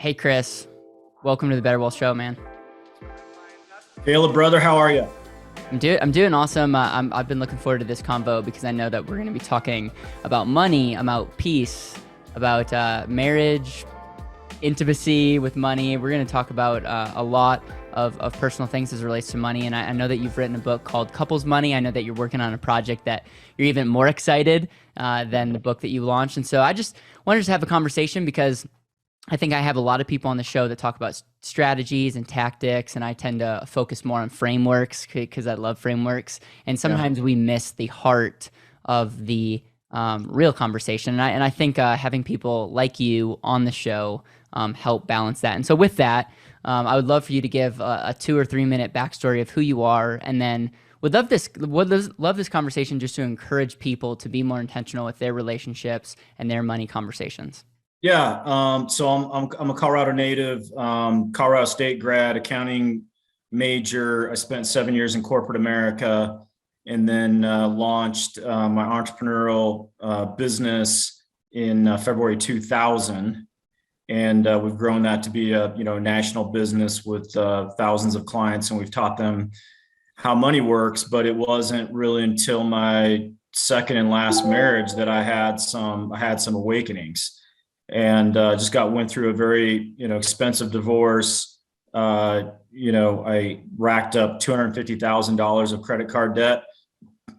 Hey, Chris. Welcome to the BetterWealth show, man. Caleb, brother, how are you? I'm doing awesome. I've been looking forward to this convo because I know that we're going to be talking about money, about peace, about marriage, intimacy with money. We're going to talk about a lot of personal things as it relates to money. And I know that you've written a book called Couples Money. I know that you're working on a project that you're even more excited than the book that you launched. And so I just wanted to have a conversation because I think I have a lot of people on the show that talk about strategies and tactics, and I tend to focus more on frameworks because I love frameworks. And sometimes we miss the heart of the real conversation. And I think having people like you on the show help balance that. And so with that, I would love for you to give a 2 or 3 minute backstory of who you are, and then would love this conversation just to encourage people to be more intentional with their relationships and their money conversations. Yeah. So I'm a Colorado native, Colorado State grad, accounting major. I spent 7 years in corporate America, and then launched my entrepreneurial business in February 2000. And we've grown that to be a national business with thousands of clients, and we've taught them how money works. But it wasn't really until my second and last marriage that I had some awakenings. And just went through a very, expensive divorce. I racked up $250,000 of credit card debt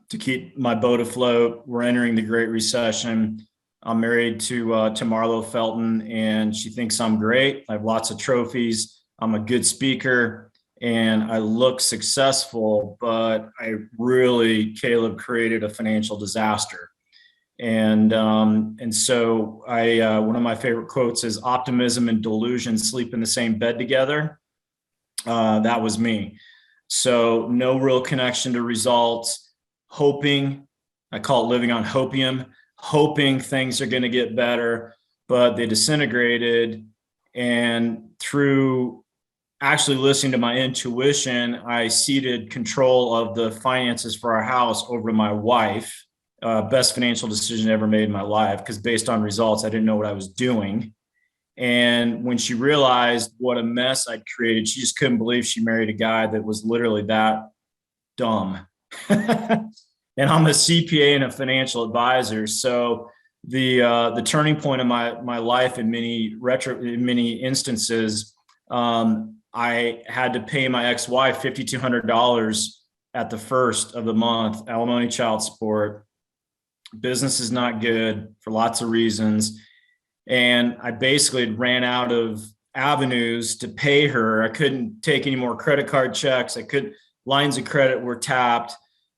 to keep my boat afloat. We're entering the Great Recession. I'm married to Marlow, Felton, and she thinks I'm great. I have lots of trophies. I'm a good speaker, and I look successful, but I really, Caleb, created a financial disaster. And so one of my favorite quotes is, optimism and delusion sleep in the same bed together. That was me. So no real connection to results, hoping, I call it living on hopium, hoping things are going to get better, but they disintegrated. And through actually listening to my intuition, I ceded control of the finances for our house over to my wife. Best financial decision ever made in my life, because based on results, I didn't know what I was doing. And when she realized what a mess I'd created, she just couldn't believe she married a guy that was literally that dumb. And I'm a CPA and a financial advisor. So the turning point of my life in many instances, I had to pay my ex-wife $5,200 at the first of the month, alimony, child support. Business is not good for lots of reasons. And I basically ran out of avenues to pay her. I couldn't take any more credit card checks. Lines of credit were tapped.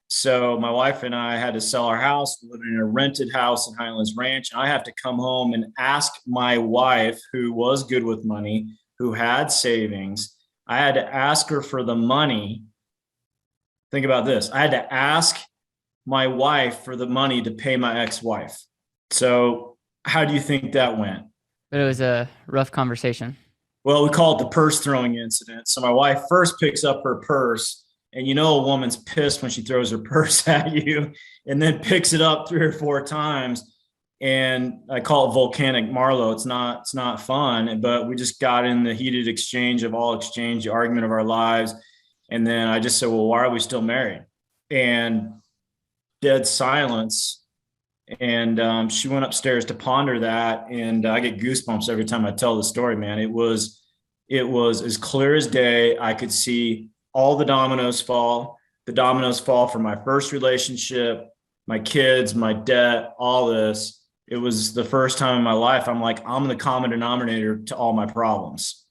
So my wife and I had to sell our house, live in a rented house in Highlands Ranch. And I have to come home and ask my wife, who was good with money, who had savings. I had to ask her for the money. Think about this. I had to ask my wife for the money to pay my ex-wife. So how do you think that went? But it was a rough conversation. Well, we call it the purse throwing incident. So my wife first picks up her purse, and a woman's pissed when she throws her purse at you, and then picks it up 3 or 4 times. And I call it volcanic Marlow. It's not fun, but we just got in the heated exchange, the argument of our lives. And then I just said, well, why are we still married? And dead silence. And she went upstairs to ponder that. And I get goosebumps every time I tell the story, man. It was as clear as day. I could see all the dominoes fall. The dominoes fall from my first relationship, my kids, my debt, all this. It was the first time in my life I'm like, I'm the common denominator to all my problems.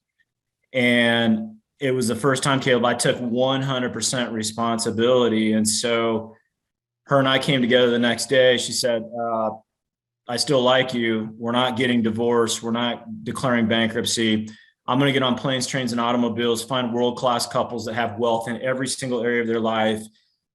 And it was the first time, Caleb, I took 100% responsibility. And so her and I came together the next day. She said, I still like you. We're not getting divorced. We're not declaring bankruptcy. I'm going to get on planes, trains, and automobiles, find world-class couples that have wealth in every single area of their life,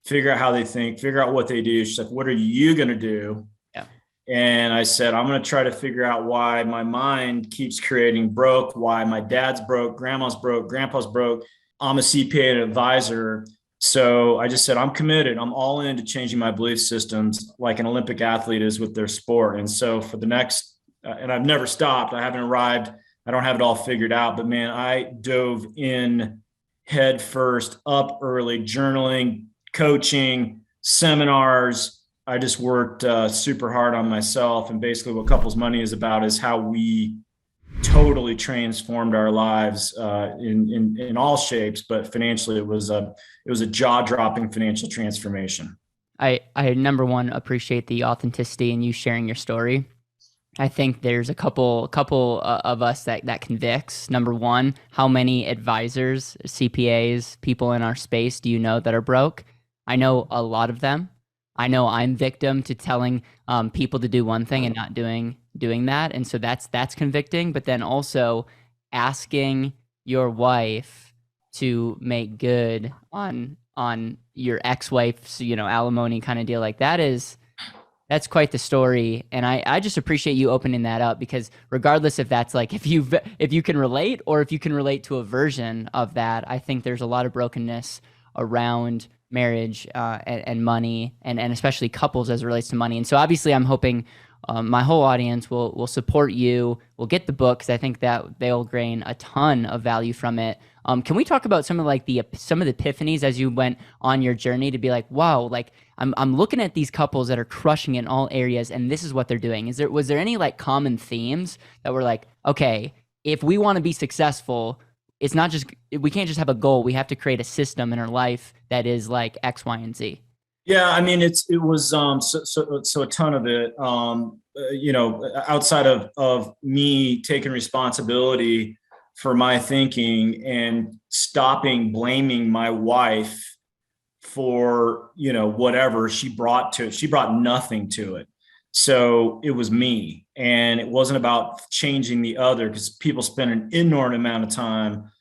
figure out how they think, figure out what they do. She's like, what are you going to do? Yeah. And I said, I'm going to try to figure out why my mind keeps creating broke, why my dad's broke, grandma's broke, grandpa's broke. I'm a CPA and advisor. So I just said, I'm committed. I'm all into changing my belief systems like an Olympic athlete is with their sport. And so for the next, and I've never stopped. I haven't arrived I don't have it all figured out, but man, I dove in head first, up early, journaling, coaching, seminars. I just worked super hard on myself. And basically what Couples Money is about is how we totally transformed our lives in all shapes, but financially it was a jaw-dropping financial transformation. I number one appreciate the authenticity and you sharing your story. I think there's a couple of us that convicts. Number one, how many advisors, CPAs, people in our space do you know that are broke? I know a lot of them. I know I'm victim to telling people to do one thing and not doing that, and so that's convicting. But then also asking your wife to make good on your ex-wife's alimony kind of deal, like that's quite the story. And I just appreciate you opening that up, because regardless if that's like if you can relate or if you can relate to a version of that, I think there's a lot of brokenness around marriage and money, and especially couples as it relates to money. And so obviously I'm hoping my whole audience will support you, will get the book, because I think that they'll gain a ton of value from it. Can we talk about some of the epiphanies as you went on your journey to be like, wow, like I'm looking at these couples that are crushing in all areas, and this is what they're doing. Was there any like common themes that were like, okay, if we want to be successful, it's not just, we can't just have a goal. We have to create a system in our life that is like X, Y, and Z. Yeah, I mean, it was so a ton of it. Outside of me taking responsibility for my thinking and stopping blaming my wife for whatever she brought to it. She brought nothing to it. So it was me, and it wasn't about changing the other, because people spend an inordinate amount of time,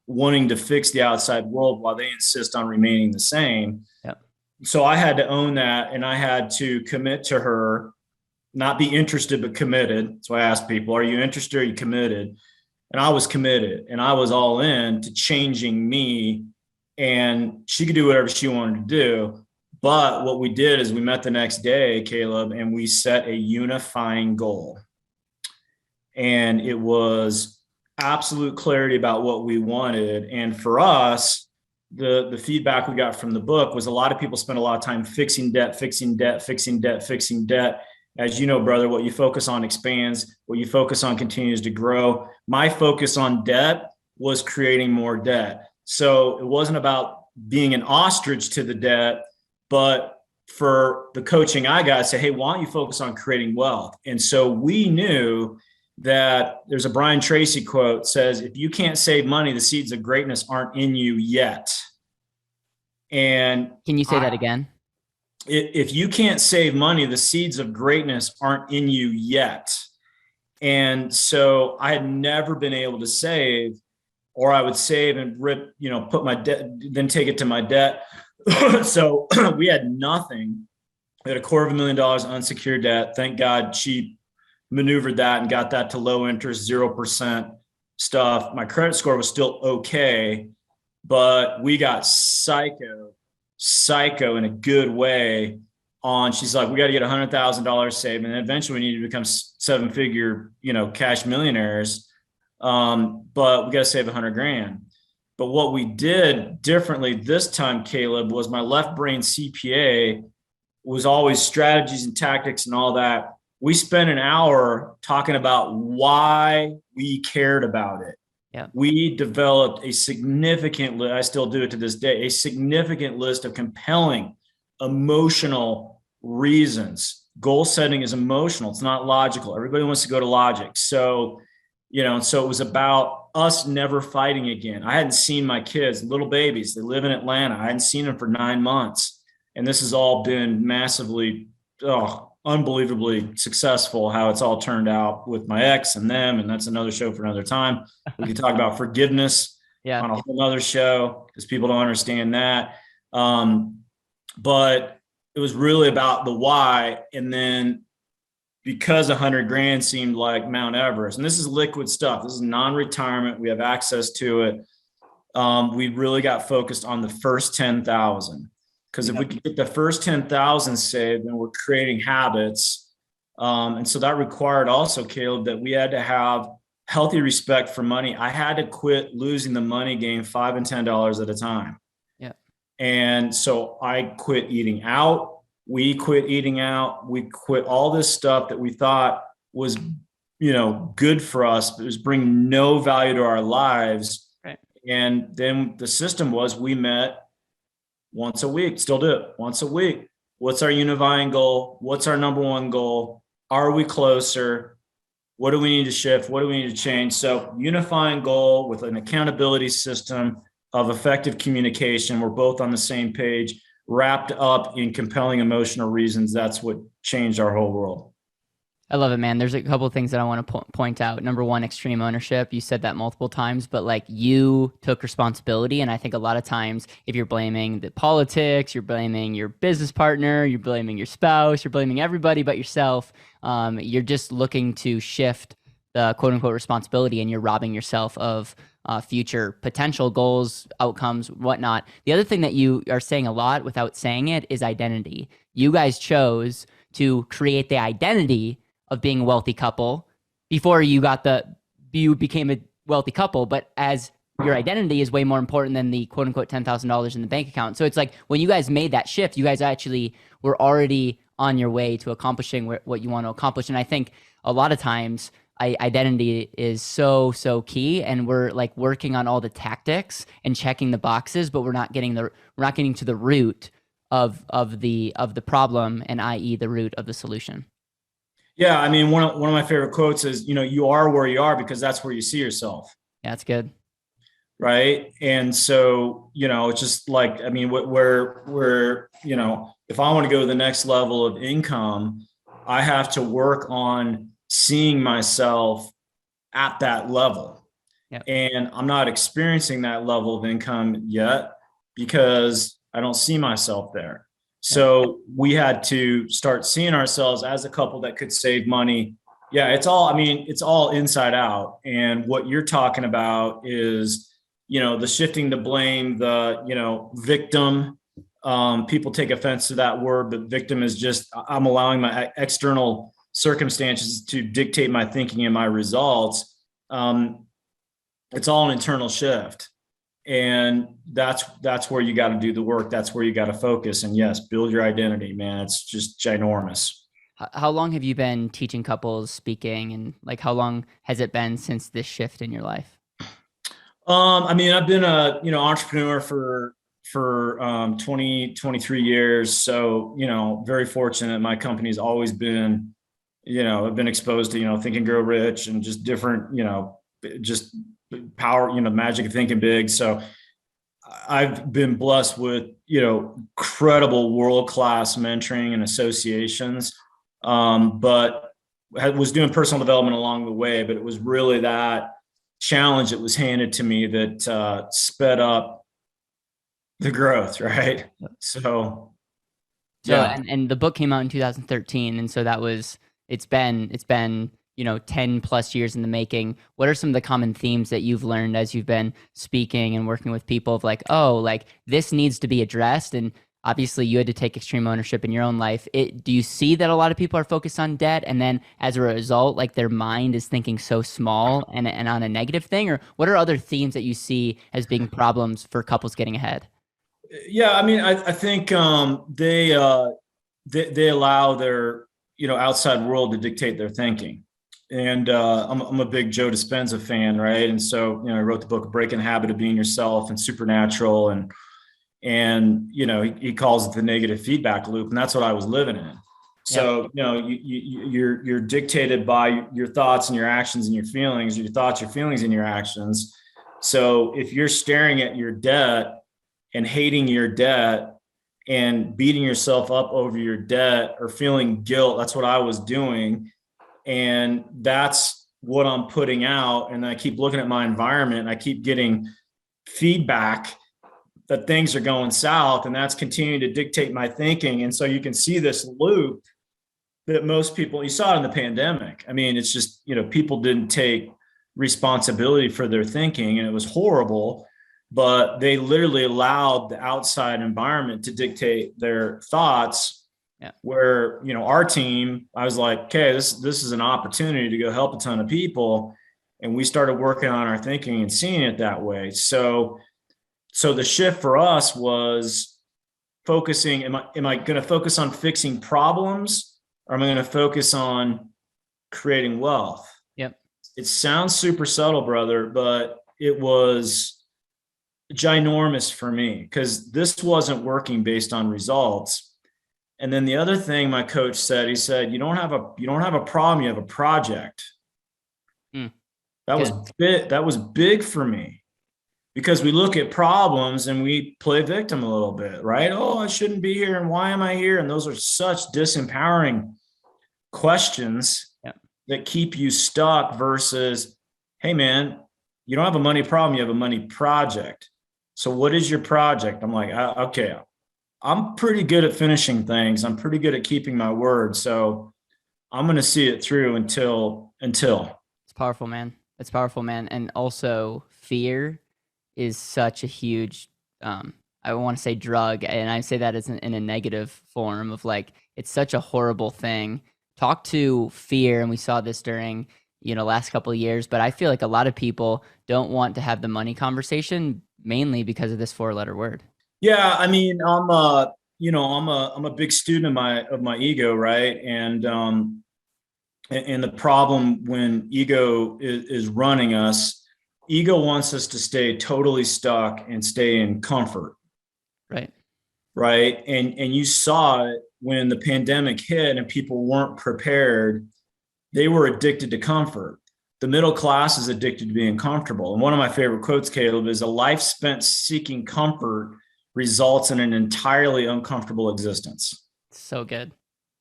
wanting to fix the outside world while they insist on remaining the same. Yep. So I had to own that, and I had to commit to her, not be interested, but committed. So I asked people, are you interested? Are you committed? And I was committed, and I was all in to changing me, and she could do whatever she wanted to do. But what we did is we met the next day, Caleb, and we set a unifying goal. And it was absolute clarity about what we wanted. And for us, the feedback we got from the book was a lot of people spend a lot of time fixing debt. As you know, brother, what you focus on expands, what you focus on continues to grow. My focus on debt was creating more debt. So it wasn't about being an ostrich to the debt, but for the coaching I got, I said, hey, why don't you focus on creating wealth? And so we knew that there's a Brian Tracy quote says, if you can't save money, the seeds of greatness aren't in you yet. And can you say that again? If you can't save money, the seeds of greatness aren't in you yet. And so I had never been able to save, or I would save and rip, put my debt, then take it to my debt. So we had nothing. We had $250,000 unsecured debt. Thank God she maneuvered that and got that to low interest, 0% stuff. My credit score was still okay, but we got psycho in a good way on. She's like, we got to get $100,000 saved. And eventually we need to become 7-figure, cash millionaires. But we got to save $100,000. But what we did differently this time, Caleb, was my left brain CPA was always strategies and tactics and all that. We spent an hour talking about why we cared about it. Yeah. We developed a significant, I still do it to this day, a significant list of compelling emotional reasons. Goal setting is emotional. It's not logical. Everybody wants to go to logic. So it was about us never fighting again. I hadn't seen my kids, little babies. They live in Atlanta. I hadn't seen them for 9 months. And this has all been massively, unbelievably successful, how it's all turned out with my ex and them. And that's another show for another time. We can talk about forgiveness on a whole other show, because people don't understand that. But it was really about the why. And then because $100,000 seemed like Mount Everest, and this is liquid stuff, this is non-retirement, we have access to it. We really got focused on the first 10,000, because if we could get the first 10,000 saved, then we're creating habits. And so that required also, Caleb, that we had to have healthy respect for money, I had to quit losing the money game $5 and $10 at a time. Yeah. And so I quit eating out. We quit eating out. We quit all this stuff that we thought was, good for us, but it was bringing no value to our lives. Right. And then the system was, we met once a week, still do it once a week. What's our unifying goal? What's our number one goal? Are we closer? What do we need to shift? What do we need to change? So unifying goal with an accountability system of effective communication. We're both on the same page, wrapped up in compelling emotional reasons. That's what changed our whole world. I love it, man. There's a couple of things that I want to point out. Number one, extreme ownership. You said that multiple times, but like you took responsibility. And I think a lot of times if you're blaming the politics, you're blaming your business partner, you're blaming your spouse, you're blaming everybody but yourself, you're just looking to shift the quote unquote responsibility and you're robbing yourself of future potential goals, outcomes, whatnot. The other thing that you are saying a lot without saying it is identity. You guys chose to create the identity of being a wealthy couple before you became a wealthy couple, but as your identity is way more important than the quote unquote $10,000 in the bank account. So it's like when you guys made that shift, you guys actually were already on your way to accomplishing what you want to accomplish. And I think a lot of times identity is so key, and we're like working on all the tactics and checking the boxes, but we're not getting to the root of the problem, and i.e. the root of the solution. Yeah, I mean, one of my favorite quotes is, you are where you are because that's where you see yourself. Yeah, that's good. Right. And so, it's just like, I mean, where, if I want to go to the next level of income, I have to work on seeing myself at that level. Yep. And I'm not experiencing that level of income yet because I don't see myself there. So we had to start seeing ourselves as a couple that could save money. Yeah, it's all inside out. And what you're talking about is, the shifting the blame, the, victim. People take offense to that word, but victim is just, I'm allowing my external circumstances to dictate my thinking and my results. It's all an internal shift. And that's where you got to do the work. That's where you got to focus. And yes, build your identity, man. It's just ginormous. How long have you been teaching couples speaking, and like how long has it been since this shift in your life? I mean, I've been a entrepreneur for 23 years. So, very fortunate. My company's always been, I've been exposed to, Think and Grow Rich and just different, just power, magic of thinking big. So I've been blessed with, incredible world-class mentoring and associations. But I was doing personal development along the way, but it was really that challenge that was handed to me that sped up the growth. Right. So yeah. And the book came out in 2013. And so it's been 10 plus years in the making. What are some of the common themes that you've learned as you've been speaking and working with people of like, oh, like this needs to be addressed? And obviously you had to take extreme ownership in your own life. Do you see that a lot of people are focused on debt, and then as a result, like their mind is thinking so small and on a negative thing? Or what are other themes that you see as being problems for couples getting ahead? Yeah, I mean, I think they allow their outside world to dictate their thinking. And I'm a big Joe Dispenza fan, right? And so I wrote the book Breaking the Habit of Being Yourself and Supernatural, and he calls it the negative feedback loop, and that's what I was living in. So you're dictated by your thoughts and your actions and your feelings, your thoughts, your feelings, and your actions. So if you're staring at your debt and hating your debt and beating yourself up over your debt or feeling guilt, that's what I was doing. And that's what I'm putting out. And I keep looking at my environment and I keep getting feedback that things are going south, and that's continuing to dictate my thinking. And so you can see this loop that most people, you saw it in the pandemic. I mean, it's just, people didn't take responsibility for their thinking, and it was horrible, but they literally allowed the outside environment to dictate their thoughts. Yeah. Where, our team, I was like, okay, this is an opportunity to go help a ton of people. And we started working on our thinking and seeing it that way. So the shift for us was focusing. Am I going to focus on fixing problems, or am I going to focus on creating wealth? Yep. It sounds super subtle, brother, but it was ginormous for me because this wasn't working based on results. And then the other thing my coach said, he said, you don't have a problem, you have a project. That was big for me, because we look at problems and we play victim a little bit, right? Oh, I shouldn't be here, and why am I here? And those are such disempowering questions that keep you stuck versus, hey man, you don't have a money problem, you have a money project. So what is your project? I'm like, okay, I'm pretty good at finishing things. I'm pretty good at keeping my word. So I'm going to see it through until. It's powerful, man. It's powerful, man. And also fear is such a huge, I want to say drug. And I say that as in a negative form of like, it's such a horrible thing. Talk to fear. And we saw this during, last couple of years, but I feel like a lot of people don't want to have the money conversation mainly because of this 4-letter word. Yeah. I mean, I'm a big student of my ego. Right. And the problem when ego is running us, ego wants us to stay totally stuck and stay in comfort. Right. Right. And you saw it when the pandemic hit and people weren't prepared. They were addicted to comfort. The middle class is addicted to being comfortable. And one of my favorite quotes, Caleb, is a life spent seeking comfort results in an entirely uncomfortable existence. So good.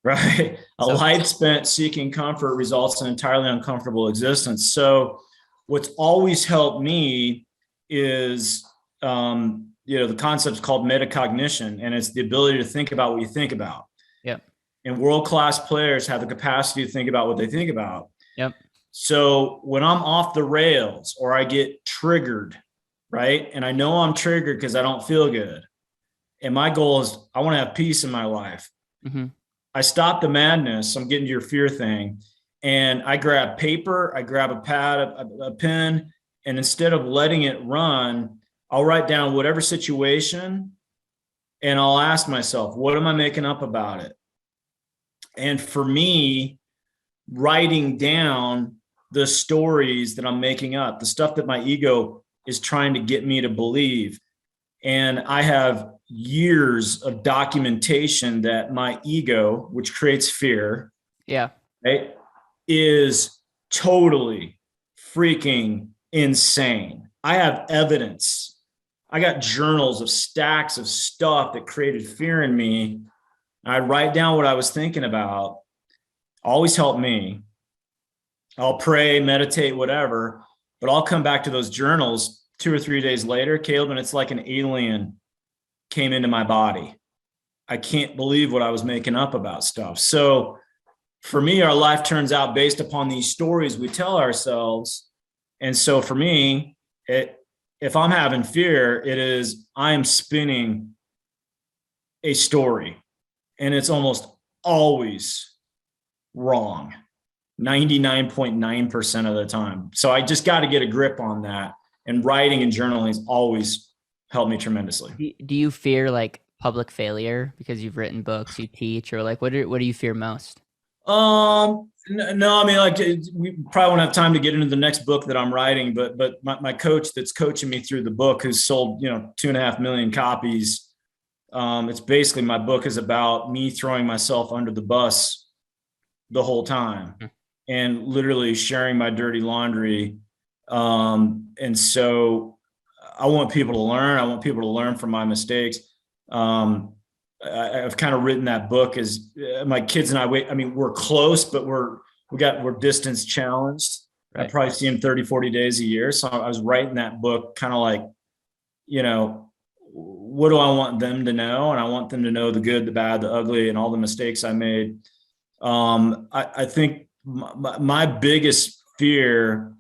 Right. A life spent seeking comfort results in an entirely uncomfortable existence. So what's always helped me is, the concept's called metacognition, and it's the ability to think about what you think about. Yep. And world-class players have the capacity to think about what they think about. Yep. So when I'm off the rails or I get triggered, right? And I know I'm triggered because I don't feel good. And my goal is I want to have peace in my life. Mm-hmm. I stop the madness. I'm getting to your fear thing. And I grab paper, I grab a pad, a pen, and instead of letting it run, I'll write down whatever situation and I'll ask myself, what am I making up about it? And for me, writing down the stories that I'm making up, the stuff that my ego is trying to get me to believe. And I have years of documentation that my ego, which creates fear, right, is totally freaking insane. I have evidence. I got journals of stacks of stuff that created fear in me. I write down what I was thinking about. Always help me. I'll pray, meditate, whatever, but I'll come back to those journals 2 or 3 days later, Caleb, and it's like an alien came into my body. I can't believe what I was making up about stuff. So for me, our life turns out based upon these stories we tell ourselves. And so for me, if I'm having fear, it is I am spinning a story, and it's almost always wrong, 99.9% of the time. So I just got to get a grip on that. And writing and journaling has always helped me tremendously. Do you fear like public failure because you've written books, you teach, or like what do you fear most? No, I mean, like we probably won't have time to get into the next book that I'm writing, but my coach that's coaching me through the book, who's sold 2.5 million copies. It's basically, my book is about me throwing myself under the bus the whole time and literally sharing my dirty laundry. And so I want people to learn. I want people to learn from my mistakes. I've kind of written that book as my kids and I mean, we're close, but we're distance challenged. Right. I probably see them 30, 40 days a year. So I was writing that book kind of like, what do I want them to know? And I want them to know the good, the bad, the ugly, and all the mistakes I made. I think my biggest fear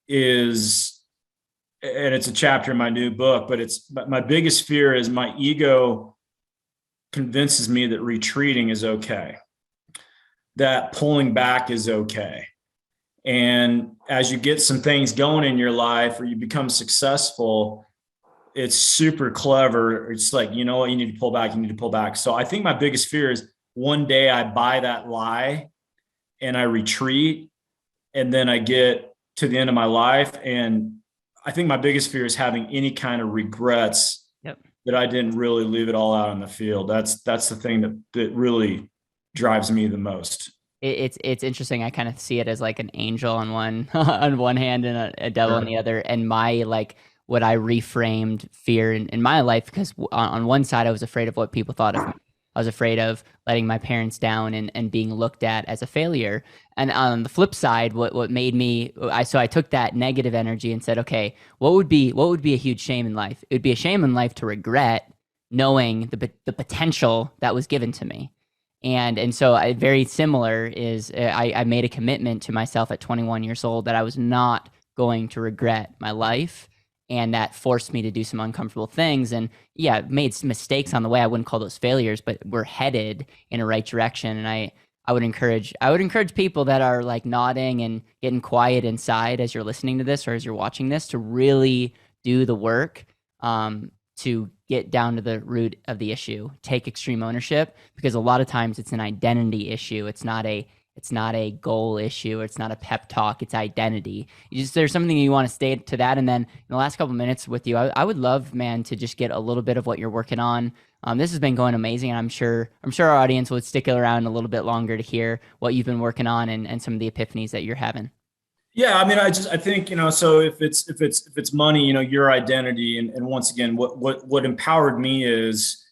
is, and it's a chapter in my new book, but my biggest fear is my ego convinces me that retreating is okay, that pulling back is okay. And as you get some things going in your life or you become successful, it's super clever. It's like, you know what, you need to pull back, you need to pull back. So I think my biggest fear is one day I buy that lie and I retreat, and then I get to the end of my life. And I think my biggest fear is having any kind of regrets that I didn't really leave it all out on the field. That's the thing that really drives me the most. It's interesting. I kind of see it as like an angel on one on one hand and a devil on the other. And my like what I reframed fear in my life, because on one side I was afraid of what people thought of me. I was afraid of letting my parents down and being looked at as a failure. And on the flip side, what made me I took that negative energy and said, okay, what would be a huge shame in life? It would be a shame in life to regret knowing the potential that was given to me. And so very similar is I made a commitment to myself at 21 years old that I was not going to regret my life. And that forced me to do some uncomfortable things. And yeah, made some mistakes on the way. I wouldn't call those failures, but we're headed in a right direction. And I would encourage people that are like nodding and getting quiet inside as you're listening to this or as you're watching this to really do the work to get down to the root of the issue, take extreme ownership, because a lot of times it's an identity issue. It's not a goal issue. Or it's not a pep talk. It's identity. There's something you want to stay to that. And then in the last couple of minutes with you, I would love, man, to just get a little bit of what you're working on. This has been going amazing. And I'm sure our audience would stick around a little bit longer to hear what you've been working on and some of the epiphanies that you're having. Yeah, I mean, I think, so if it's money, your identity, and once again, what empowered me is,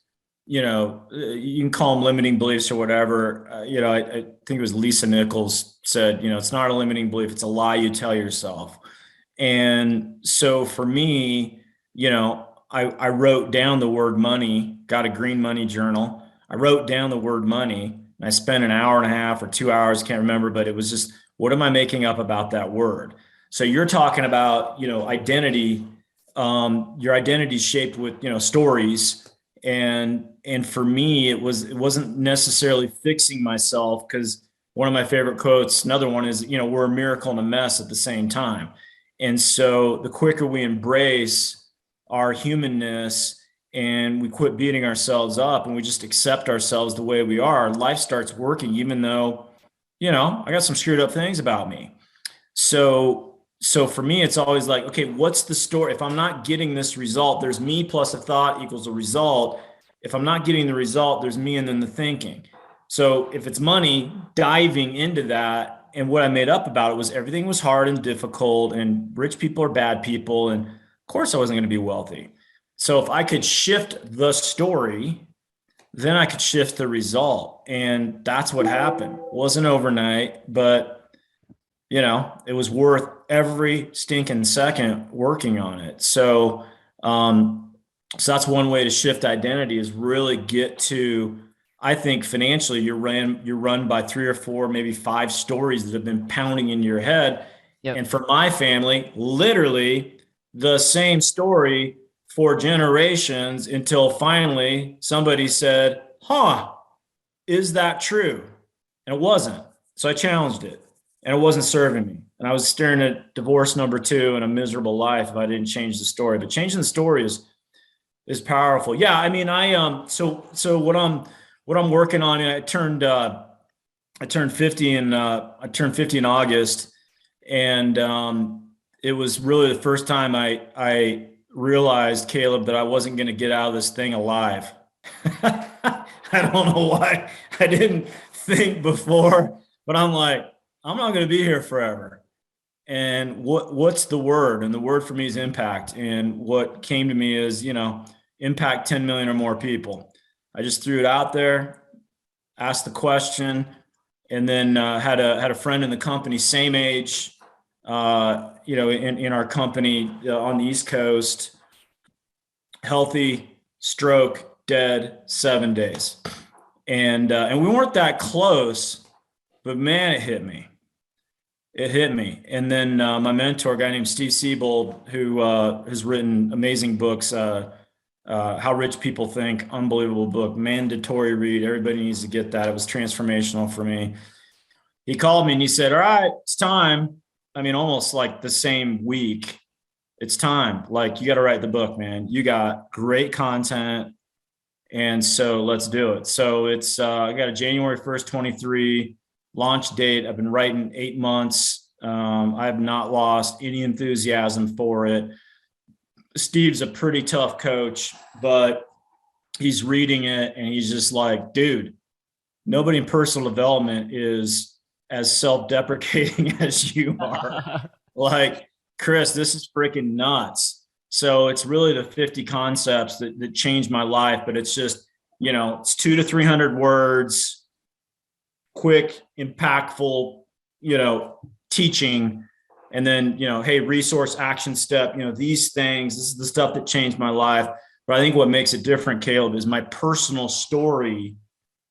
you can call them limiting beliefs or whatever. I think it was Lisa Nichols said, it's not a limiting belief, it's a lie you tell yourself. And so for me, I wrote down the word money, got a green money journal. I wrote down the word money, and I spent an hour and a half or 2 hours, can't remember, but it was just, what am I making up about that word? So you're talking about, identity. Your identity is shaped with, stories. And for me, it wasn't necessarily fixing myself, because one of my favorite quotes, another one is, we're a miracle and a mess at the same time. And so the quicker we embrace our humanness and we quit beating ourselves up and we just accept ourselves the way we are, life starts working, even though, I got some screwed up things about me. So for me, it's always like, okay, what's the story? If I'm not getting this result, there's me plus a thought equals a result. If I'm not getting the result, there's me and then the thinking. So if it's money, diving into that, and what I made up about it was everything was hard and difficult, and rich people are bad people. And of course I wasn't going to be wealthy. So if I could shift the story, then I could shift the result. And that's what happened. It wasn't overnight, but it was worth every stinking second working on it. So that's one way to shift identity, is really get to, I think financially you're run by 3 or 4, maybe 5 stories that have been pounding in your head. Yep. And for my family, literally the same story for generations, until finally somebody said, is that true? And it wasn't. So I challenged it, and it wasn't serving me. And I was staring at divorce number 2 and a miserable life if I didn't change the story. But changing the story is powerful. Yeah. I mean, so what I'm working on, I turned 50 in August. And it was really the first time I realized, Caleb, that I wasn't going to get out of this thing alive. I don't know why I didn't think before, but I'm like, I'm not going to be here forever. And what's the word? And the word for me is impact. And what came to me is, impact 10 million or more people. I just threw it out there, asked the question, and then had a friend in the company, same age, in our company on the East Coast, healthy, stroke, dead, 7 days. And we weren't that close, but man, it hit me. And then my mentor, a guy named Steve Siebold, who has written amazing books, How Rich People Think, unbelievable book, mandatory read. Everybody needs to get that. It was transformational for me. he called me and he said, all right, it's time. I mean, almost like the same week. It's time. Like, you got to write the book, man. You got great content. And so let's do it. So it's, I got a January 1st, 23 launch date. I've been writing 8 months. I have not lost any enthusiasm for it. Steve's a pretty tough coach, but he's reading it and he's just like, dude, nobody in personal development is as self-deprecating as you are. Like, Chris, this is freaking nuts. So it's really the 50 concepts that changed my life, but it's just, it's 200 to 300 words, quick, impactful, teaching. And then, hey, resource, action step, these things, this is the stuff that changed my life. But I think what makes it different, Caleb, is my personal story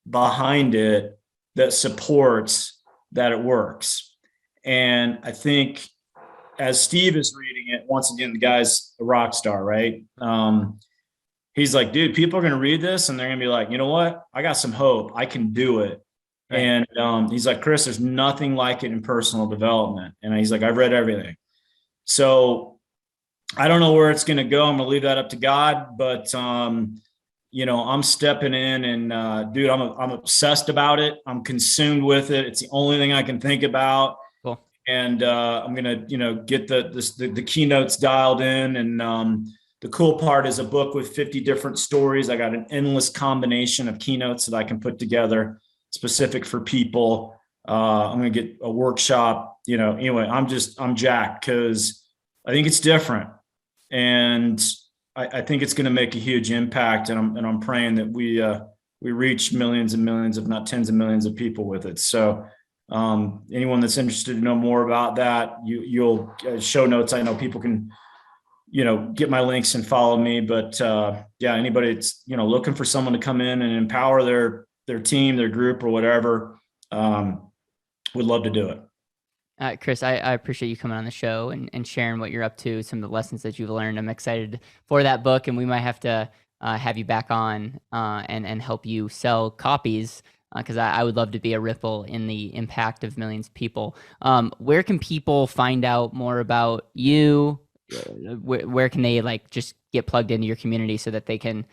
behind it that supports that it works. And I think as Steve is reading it, once again, the guy's a rock star, right? He's like, dude, people are going to read this and they're going to be like, you know what? I got some hope. I can do it. Right. And he's like, Chris, there's nothing like it in personal development. And he's like, I've read everything. So I don't know where it's going to go. I'm going to leave that up to God, but I'm stepping in and dude, I'm obsessed about it. I'm consumed with it. It's the only thing I can think about. Cool. And I'm going to get the keynotes dialed in. And the cool part is a book with 50 different stories. I got an endless combination of keynotes that I can put together specific for people. I'm going to get a workshop, anyway, I'm jacked because I think it's different. And I think it's going to make a huge impact. And I'm praying that we reach millions and millions, if not tens of millions of people with it. So anyone that's interested to know more about that, you'll show notes. I know people can, get my links and follow me, but anybody that's, looking for someone to come in and empower their team, their group or whatever, would love to do it. Chris, I appreciate you coming on the show and sharing what you're up to, some of the lessons that you've learned. I'm excited for that book, and we might have to have you back on and help you sell copies because I would love to be a ripple in the impact of millions of people. Where can people find out more about you? Where can they just get plugged into your community so that they can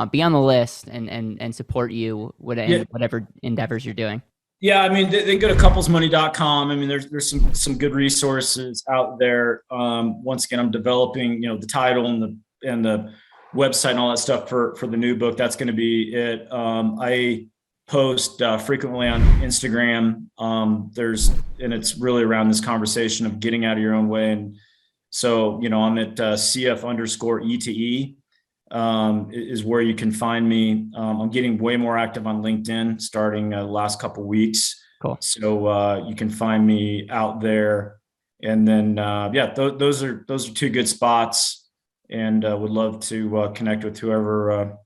be on the list and support you whatever endeavors you're doing? Yeah, I mean, they go to couplesmoney.com. I mean, there's some good resources out there. Once again, I'm developing, the title and the website and all that stuff for the new book. That's going to be it. I post frequently on Instagram. And it's really around this conversation of getting out of your own way. And so, I'm at CF_ETE. Is where you can find me. I'm getting way more active on LinkedIn starting the last couple of weeks. Cool. So you can find me out there. And then, those are two good spots, and would love to connect with whoever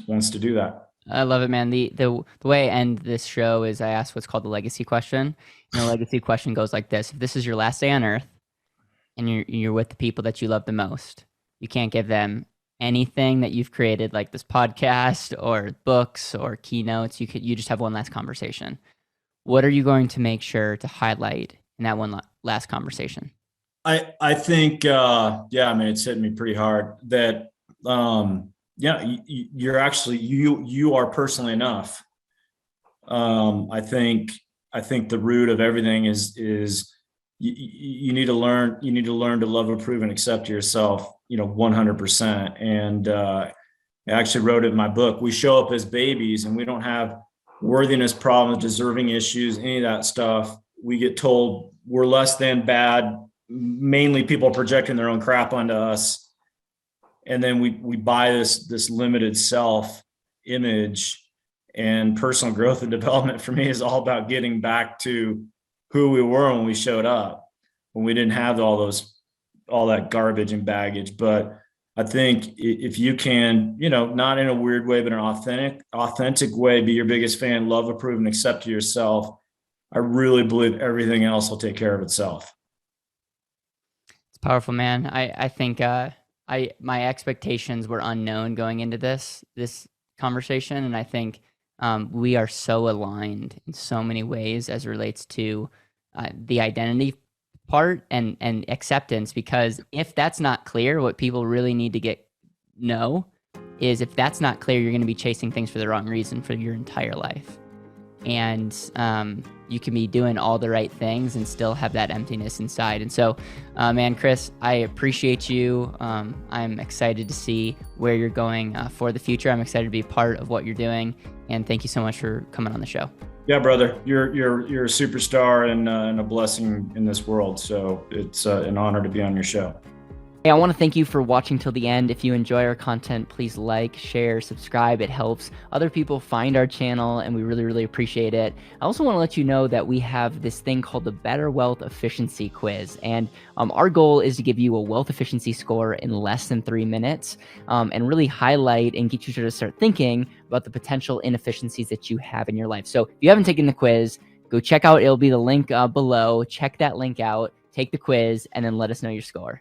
wants to do that. I love it, man. The way I end this show is I ask what's called the legacy question. And the legacy question goes like this: if this is your last day on earth and you're with the people that you love the most, you can't give them anything that you've created, like this podcast or books or keynotes. You just have one last conversation. What are you going to make sure to highlight in that one last conversation? I think, it's hitting me pretty hard that, you're actually, you are personally enough. I think the root of everything is you need to learn to love, approve, and accept yourself, 100%. And I actually wrote it in my book. We show up as babies and we don't have worthiness problems, deserving issues, any of that stuff. We get told we're less than bad. Mainly people are projecting their own crap onto us. And then we buy this limited self image. And personal growth and development for me is all about getting back to who we were when we showed up, when we didn't have all that garbage and baggage. But I think if you can, not in a weird way, but an authentic way, be your biggest fan, love, approve, and accept yourself, I really believe everything else will take care of itself. It's powerful, man. I think my expectations were unknown going into this conversation, and I think we are so aligned in so many ways as it relates to the identity part and acceptance, because if that's not clear, what people really need to know is, if that's not clear, you're going to be chasing things for the wrong reason for your entire life. And you can be doing all the right things and still have that emptiness inside. And so, man, Chris, I appreciate you. I'm excited to see where you're going for the future. I'm excited to be part of what you're doing. And thank you so much for coming on the show. Yeah, brother, you're a superstar and a blessing in this world. So it's an honor to be on your show. Hey, I want to thank you for watching till the end. If you enjoy our content, please like, share, subscribe. It helps other people find our channel, and we really, really appreciate it. I also want to let you know that we have this thing called the BetterWealth Efficiency Quiz, and our goal is to give you a wealth efficiency score in less than 3 minutes, and really highlight and get you to start thinking about the potential inefficiencies that you have in your life. So if you haven't taken the quiz, go check out, it'll be the link below. Check that link out, take the quiz, and then let us know your score.